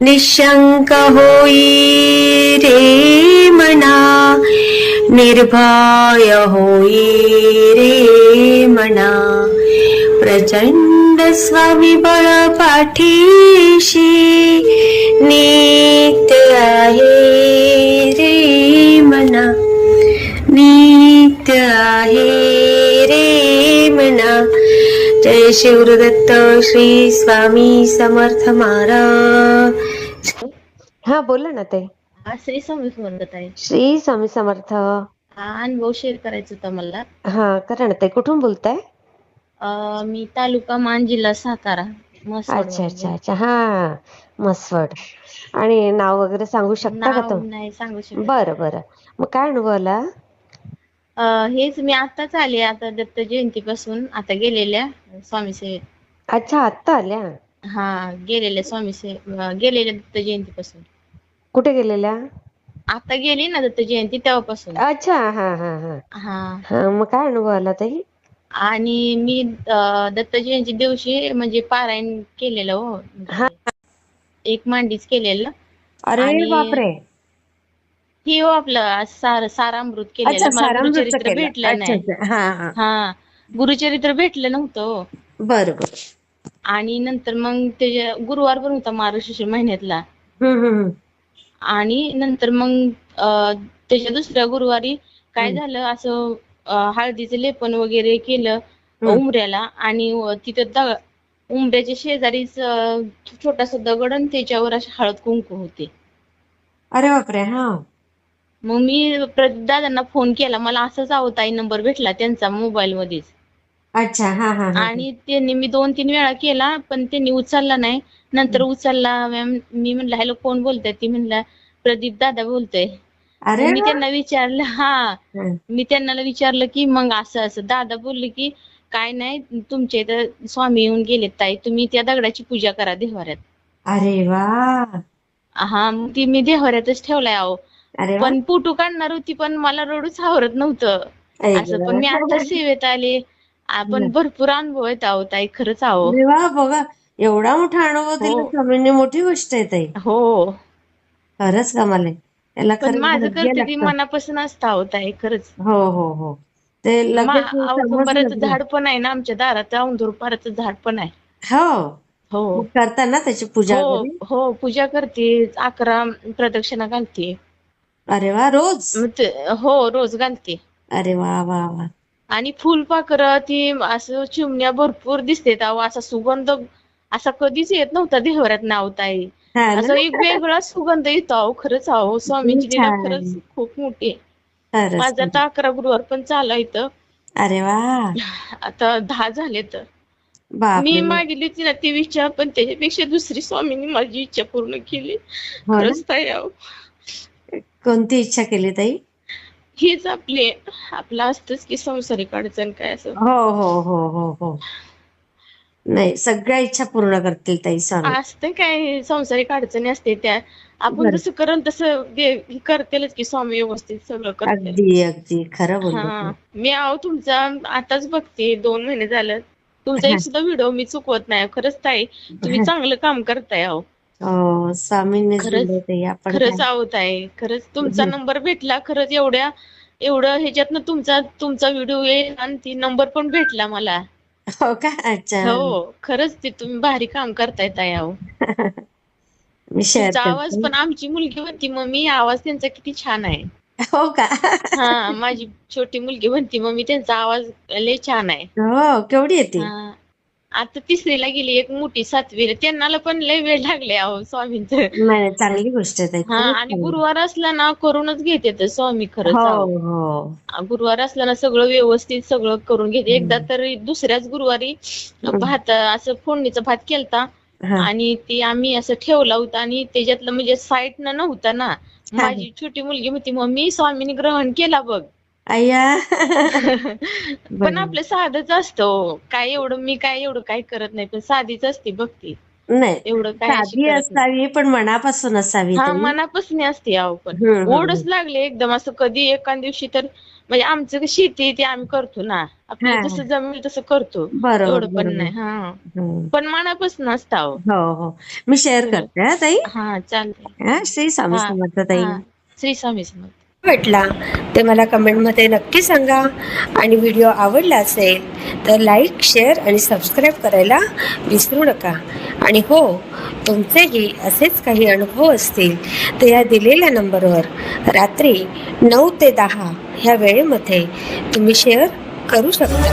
निशंक होई रे मना, निर्भय होई रे मना, प्रचंड स्वविबळ पाठीशी नित्य आहे रे मना, नित्य आहे रे मना. जय शिवदत्त श्री स्वामी समर्थ महाराज. हा बोला ना ताई. श्री स्वामी समर्थ आहे. श्री स्वामी समर्थ. अनुभव शेअर करायचा होता मला. हा करा ना ताई. कुठून बोलताय? मी तालुका मान, जिल्हा सातारा, म्हसवड. अच्छा अच्छा अच्छा. हा म्हसवड. आणि नाव वगैरे सांगू शकता का नाव तुम्ही? नाही सांगू शकत. बरं बरं. मग काय अनुभव आला? हेच मी आताच आले, आता दत्त जयंतीपासून आता गेलेल्या स्वामी सेवेत. अच्छा आत्ता आल्या? हा गेलेल्या स्वामी गेलेल्या दत्त जयंतीपासून. कुठे गेलेल्या? आता गेली ना दत्त जयंती तेव्हापासून. अच्छा हा हा हा हा हा. मग काय अनुभव आला ताई? आणि मी दत्त जयंती दिवशी म्हणजे पारायण केलेलं हो, हा. म्हणजे एक मांडीच केलेलं. अरे आणि बापरे. ही हो आपलं सारामृत अच्छा केलेलं. मला सारामृतचं गुरुचरित्र केलं. भेटलं अच्छा नाही. अच्छा. हा हा. हा गुरुचरित्र भेटलं नव्हतं हो. बरं बरं. आणि नंतर मग त्याच्या गुरुवार पण होता मार्गशीर्ष महिन्यातला. हम्म. आणि नंतर मग त्याच्या दुसऱ्या गुरुवारी काय झालं, असं हळदीचं लेपन वगैरे केलं उंबऱ्याला. आणि तिथं उंबऱ्याच्या शेजारीच छोटासा दगड आणि त्याच्यावर असे हळद कुंकू होते. अरे बापरे. हा. मग मी प्रदीप दादांना फोन केला, मला असंच ताई नंबर भेटला त्यांचा मोबाईल मध्येच. अच्छा हा हा हा. आणि त्यांनी मी 2-3 वेळा केला पण त्यांनी उचलला नाही. नंतर उचलला. मॅम मी म्हणलं हॅलो कोण बोलतंय? ती म्हणला प्रदीप दादा बोलतोय. मग अरे मी वा. त्यांना विचारलं. मी त्यांना विचारलं की मग असं असं. दादा बोलले की काय नाही, तुमच्या इथं स्वामी येऊन गेलेत ताई, तुम्ही त्या दगडाची पूजा करा देव्हाऱ्यात. अरे वा. हा मग ती मी देव्हाऱ्यातच ठेवलाय अहो. अरे वा. पण फोटो काढणार होती पण मला रडूच आवरत नव्हतं असं. पण मी आता सेवेत आले. आपण भरपूर अनुभव आहेत अहो ताई, खरंच आहो. अरे वा बघा. एवढा मोठा अनुभव दिला हो स्वामींनी, मोठी गोष्ट आहे ताई. हो. खरंच कमाल आहे. याला पण खरंच माझं भाग्य करते ती लागतं. मनापासून असतं अहो ताई, खरंच. हो हो हो. ते लगेच अहो बरंच समजलं. झाड पण आहे ना आमच्या दारात, औंधूरपाराचं झाड पण आहे. हो. हो मग करताना त्याची पूजा हो वगैरे? हो. पूजा करते, 11 प्रदक्षिणा घालते. अरे वा. रोज? हो रोज घालते. अरे वा वा वा. आणि फुलपाखरं ती असं चिमण्या भरपूर दिसतेत अहो. असा सुगंध असा कधीच येत नव्हता देव्हाऱ्यात नाव ताई. हा ना. असं एक वेगळा सुगंध येतो अहो, खरंच अहो. किती स्वामींची लीला खरंच छान. खूप मोठी आहे. खरंच माझं खरंच. आता 11 गुरुवार पण चालू आहे इथं. अरे वा. आता 10 झाले तर. मी बापरे. मागितली होती ना ती इच्छा, पण त्याच्यापेक्षा दुसरी स्वामींनी माझी इच्छा पूर्ण केली. हो ना. खरंच ताई अहो. कोणती इच्छा केली ताई? हीच आपलं असतंच की संसारिक अडचण काय असं. हो हो हो हो हो. नाही, सगळ्या इच्छा पूर्ण करतील ताई स्वामी. असतं काय संसारिक अडचणी असते त्या, आपण बरं. जसं करल तसं करतेलच की स्वामी, व्यवस्थित सगळं करतेल. अगदी अगदी खरं बोलले हा तुम्ही. मी तुमचा आताच बघते, 2 महिने झालं. तुमचा एक सुद्धा व्हिडिओ मी चुकवत नाही खरंच ताई. तुम्ही चांगलं काम करताय अहो. हो स्वामींनीच खरंच दिले ताई, आपण खरंच काय. आहो ताई. खरंच तुमचा नंबर भेटला, खरंच एवढं ह्याच्यातनं तुमचा व्हिडिओ येईल आणि ती नंबर पण भेटला मला. हो का. अच्छा. हो खरंच ते तुम्ही भारी काम करताय ताई अहो. मी शेअर तुमचा आवाज करते. पण आमची मुलगी म्हणती मम्मी आवाज त्यांचा किती छान आहे. हो का. माझी छोटी मुलगी म्हणती मम्मी त्यांचा आवाज लय छान आहे. हो. केवढी आहे ती? हा आता 3रीला गेली, एक मोठी 7वीला. त्यांना पण लय वेळ लागले अहो स्वामींचं. नाही, चांगली गोष्ट आहे ताई, खरंच आणि चांगली. गुरुवार असला ना करूनच घेते तर स्वामी, हो खरंच आहो. हो. गुरुवार असला ना सगळं व्यवस्थित सगळं करून घेते. एकदा तर दुसऱ्याच गुरुवारी भात असं फोडणीचा भात केलता. हा आणि ती आम्ही असं ठेवला होता आणि त्याच्यातलं म्हणजे साईडनं नव्हता ना. हा. माझी छोटी मुलगी म्हणती मम्मी स्वामीने ग्रहण केला बघ. अय्या. पण बरं. आपलं साधंच असतं काय एवढं, मी काय एवढं काय करत नाही, पण साधीच असते भक्ती. नाही, एवढं काय अशी साधी करत नाही. असावी पण मनापासून असावी ताई. मनापासून असते अहो. पण ओढच लागले एकदम असं. कधी एका दिवशी तर म्हणजे आमचं कसं शेती आहे ते आम्ही करतो ना, हा. आपल्याला जसं जमेल तसं करतो, बरोबर एवढं पण बरोबर. नाही. हा, हं. पण मनापासून असतं अहो. हो हो, मी शेअर तुम्ही करते हा ताई. हा चालतंय. हा, श्री स्वामी हा समर्थ ताई. हा, श्री स्वामी समर्थ. वाटला ते मला कमेंटमध्ये नक्की सांगा. आणि व्हिडिओ आवडला असेल तर लाईक, शेअर आणि सबस्क्राईब करायला विसरू नका. आणि हो, तुमचेही असेच काही अनुभव असतील तर या दिलेल्या नंबरवर रात्री 9 ते 10 ह्या वेळेमध्ये तुम्ही शेअर करू शकता.